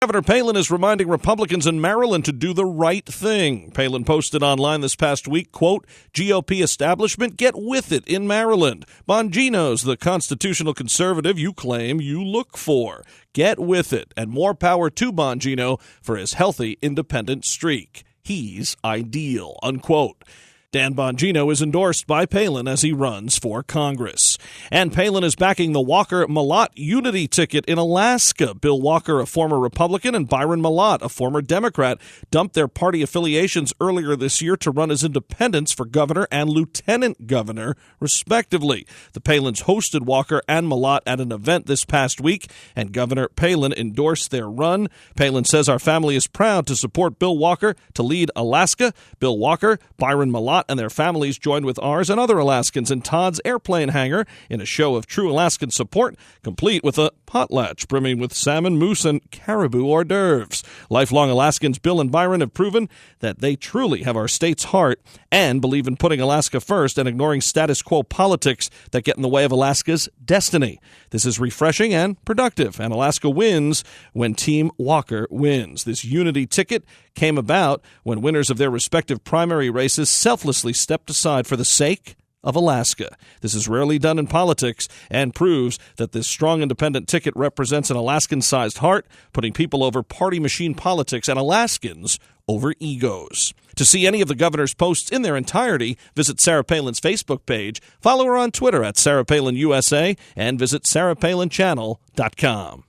Governor Palin is reminding Republicans in Maryland to do the right thing. Palin posted online this past week, quote, GOP establishment, get with it in Maryland. Bongino's the constitutional conservative you claim you look for. Get with it, and more power to Bongino for his healthy independent streak. He's ideal, unquote. Dan Bongino is endorsed by Palin as he runs for Congress. And Palin is backing the Walker-Malott unity ticket in Alaska. Bill Walker, a former Republican, and Byron Malott, a former Democrat, dumped their party affiliations earlier this year to run as independents for governor and lieutenant governor, respectively. The Palins hosted Walker and Malott at an event this past week, and Governor Palin endorsed their run. Palin says, our family is proud to support Bill Walker to lead Alaska. Bill Walker, Byron Malott, and their families joined with ours and other Alaskans in Todd's airplane hangar in a show of true Alaskan support, complete with a potlatch brimming with salmon, moose, and caribou hors d'oeuvres. Lifelong Alaskans Bill and Byron have proven that they truly have our state's heart and believe in putting Alaska first and ignoring status quo politics that get in the way of Alaska's destiny. This is refreshing and productive, and Alaska wins when Team Walker wins. This unity ticket came about when winners of their respective primary races selflessly stepped aside for the sake of Alaska. This is rarely done in politics and proves that this strong independent ticket represents an Alaskan-sized heart, putting people over party machine politics and Alaskans over egos. To see any of the governor's posts in their entirety, visit Sarah Palin's Facebook page, follow her on Twitter at Sarah Palin USA, and visit sarahpalinchannel.com.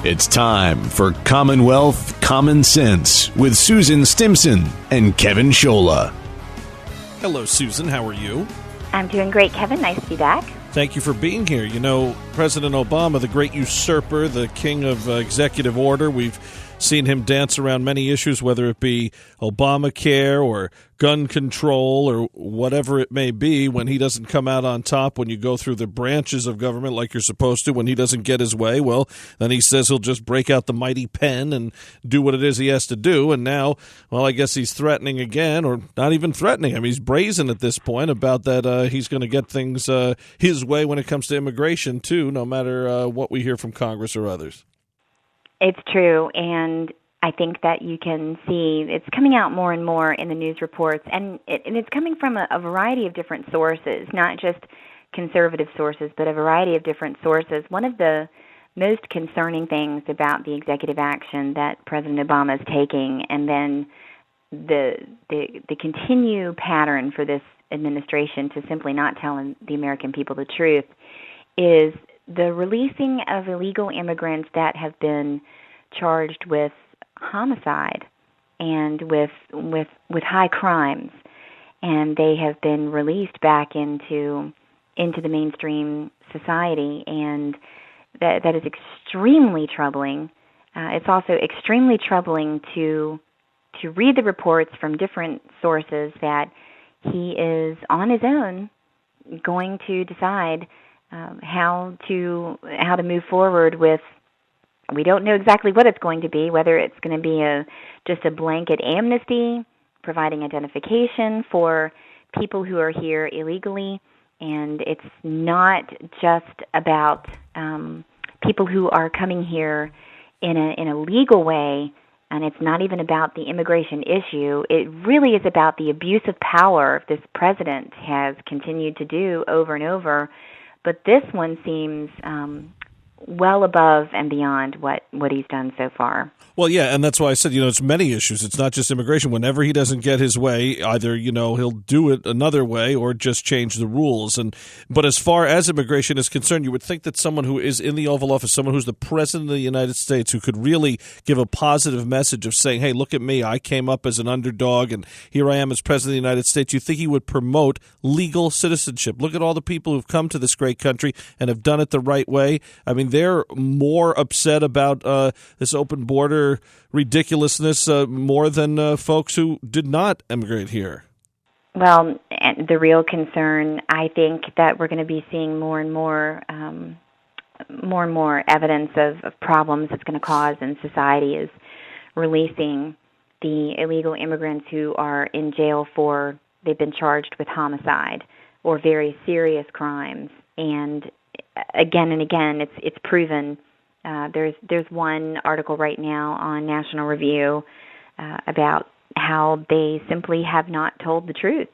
It's time for Commonwealth Common Sense with Susan Stimson and Kevin Scholla. Hello, Susan. How are you? I'm doing great, Kevin. Nice to be back. Thank you for being here. You know, President Obama, the great usurper, the king of executive order, we've seen him dance around many issues, whether it be Obamacare or gun control or whatever it may be. When he doesn't come out on top, when you go through the branches of government like you're supposed to, when he doesn't get his way, well, then he says he'll just break out the mighty pen and do what it is he has to do. And now, well, I guess he's threatening again, or not even threatening. I mean, he's brazen at this point about that he's going to get things his way when it comes to immigration, too, no matter what we hear from Congress or others. It's true, and I think that you can see it's coming out more and more in the news reports, and it's coming from a variety of different sources, not just conservative sources, but a variety of different sources. One of the most concerning things about the executive action that President Obama is taking, and then the continued pattern for this administration to simply not tell the American people the truth, is the releasing of illegal immigrants that have been charged with homicide and with high crimes, and they have been released back into the mainstream society, and that is extremely troubling. It's also extremely troubling to read the reports from different sources that he is on his own going to decide how to move forward with. We don't know exactly what it's going to be, whether it's going to be just a blanket amnesty, providing identification for people who are here illegally, and it's not just about people who are coming here in a legal way, and it's not even about the immigration issue. It really is about the abuse of power this president has continued to do over and over. But this one seems well above and beyond what he's done so far. Well, yeah, and that's why I said, it's many issues. It's not just immigration. Whenever he doesn't get his way, either, he'll do it another way or just change the rules. But as far as immigration is concerned, you would think that someone who is in the Oval Office, someone who's the President of the United States, who could really give a positive message of saying, hey, look at me, I came up as an underdog, and here I am as President of the United States, you think he would promote legal citizenship. Look at all the people who've come to this great country and have done it the right way. I mean, they're more upset about this open border ridiculousness more than folks who did not immigrate here. Well, and the real concern, I think, that we're going to be seeing more and more evidence of problems it's going to cause in society is releasing the illegal immigrants who are in jail they've been charged with homicide or very serious crimes. And again, it's proven There's one article right now on National Review about how they simply have not told the truth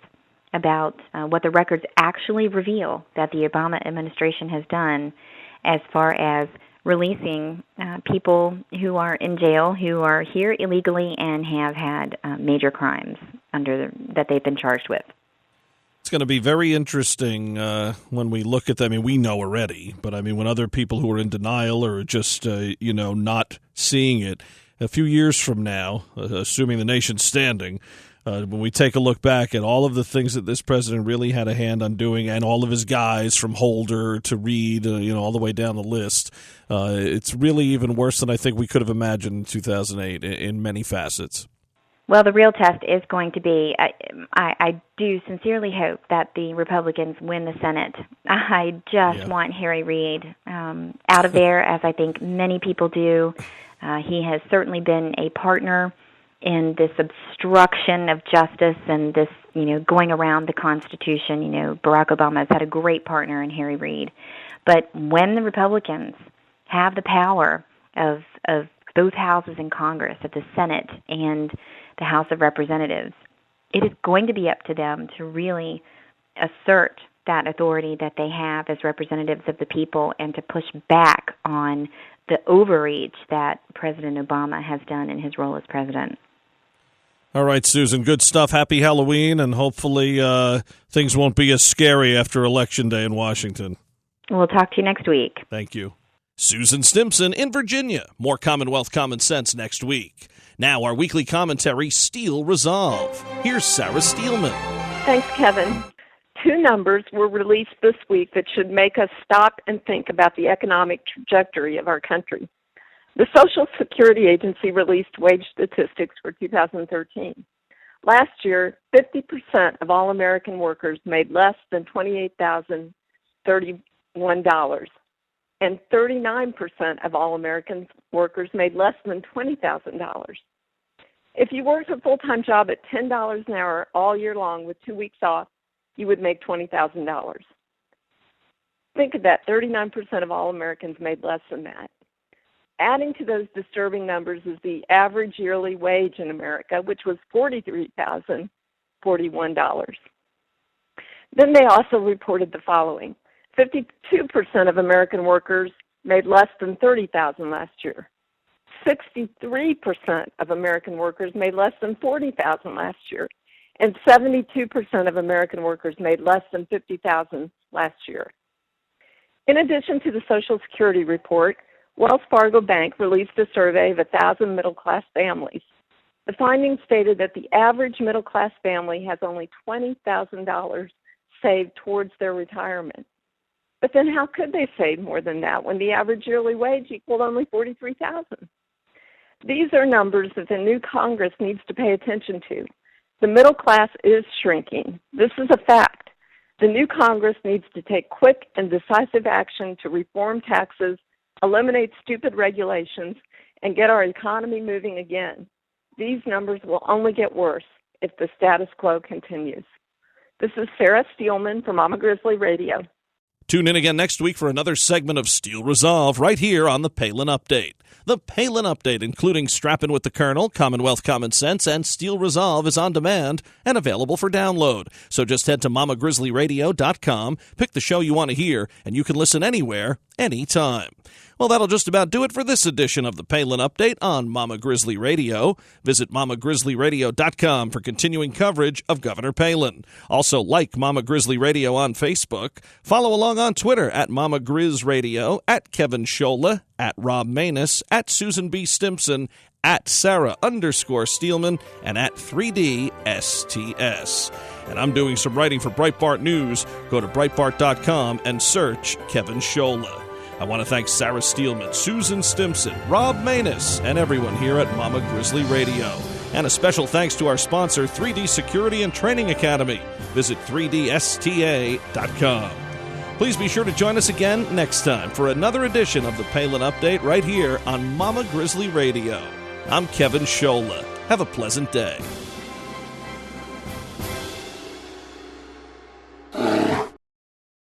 about what the records actually reveal that the Obama administration has done as far as releasing people who are in jail, who are here illegally and have had major crimes that they've been charged with. It's going to be very interesting when we look at them. I mean, we know already, but I mean, when other people who are in denial or just, not seeing it, a few years from now, assuming the nation's standing, when we take a look back at all of the things that this president really had a hand on doing and all of his guys from Holder to Reid, all the way down the list, it's really even worse than I think we could have imagined in 2008 in many facets. Well, the real test is going to be, I do sincerely hope that the Republicans win the Senate. I just want Harry Reid out of there, as I think many people do. He has certainly been a partner in this obstruction of justice and this, going around the Constitution. Barack Obama has had a great partner in Harry Reid. But when the Republicans have the power of both houses in Congress, at the Senate and the House of Representatives, it is going to be up to them to really assert that authority that they have as representatives of the people and to push back on the overreach that President Obama has done in his role as president. All right, Susan, good stuff. Happy Halloween, and hopefully things won't be as scary after Election Day in Washington. We'll talk to you next week. Thank you. Susan Stimson in Virginia. More Commonwealth Common Sense next week. Now, our weekly commentary, Steel Resolve. Here's Sarah Steelman. Thanks, Kevin. 2 numbers were released this week that should make us stop and think about the economic trajectory of our country. The Social Security Agency released wage statistics for 2013. Last year, 50% of all American workers made less than $28,031, and 39% of all American workers made less than $20,000. If you worked a full-time job at $10 an hour all year long with 2 weeks off, you would make $20,000. Think of that, 39% of all Americans made less than that. Adding to those disturbing numbers is the average yearly wage in America, which was $43,041. Then they also reported the following. 52% of American workers made less than $30,000 last year. 63% of American workers made less than $40,000 last year. And 72% of American workers made less than $50,000 last year. In addition to the Social Security report, Wells Fargo Bank released a survey of 1,000 middle-class families. The findings stated that the average middle-class family has only $20,000 saved towards their retirement. But then how could they save more than that when the average yearly wage equaled only $43,000? These are numbers that the new Congress needs to pay attention to. The middle class is shrinking. This is a fact. The new Congress needs to take quick and decisive action to reform taxes, eliminate stupid regulations, and get our economy moving again. These numbers will only get worse if the status quo continues. This is Sarah Steelman from Mama Grizzly Radio. Tune in again next week for another segment of Steel Resolve right here on the Palin Update. The Palin Update, including Strappin' with the Colonel, Commonwealth Common Sense, and Steel Resolve, is on demand and available for download. So just head to mamagrizzlyradio.com, pick the show you want to hear, and you can listen anywhere, anytime. Well, that'll just about do it for this edition of the Palin Update on Mama Grizzly Radio. Visit mamagrizzlyradio.com for continuing coverage of Governor Palin. Also, like Mama Grizzly Radio on Facebook. Follow along on Twitter at Mama Grizz Radio, at Kevin Scholla, at Rob Maness, at Susan B. Stimson, at Sarah_Steelman, and at 3DSTS. And I'm doing some writing for Breitbart News. Go to Breitbart.com and search Kevin Scholla. I want to thank Sarah Steelman, Susan Stimson, Rob Maness, and everyone here at Mama Grizzly Radio. And a special thanks to our sponsor, 3D Security and Training Academy. Visit 3DSTA.com. Please be sure to join us again next time for another edition of the Palin Update right here on Mama Grizzly Radio. I'm Kevin Scholla. Have a pleasant day.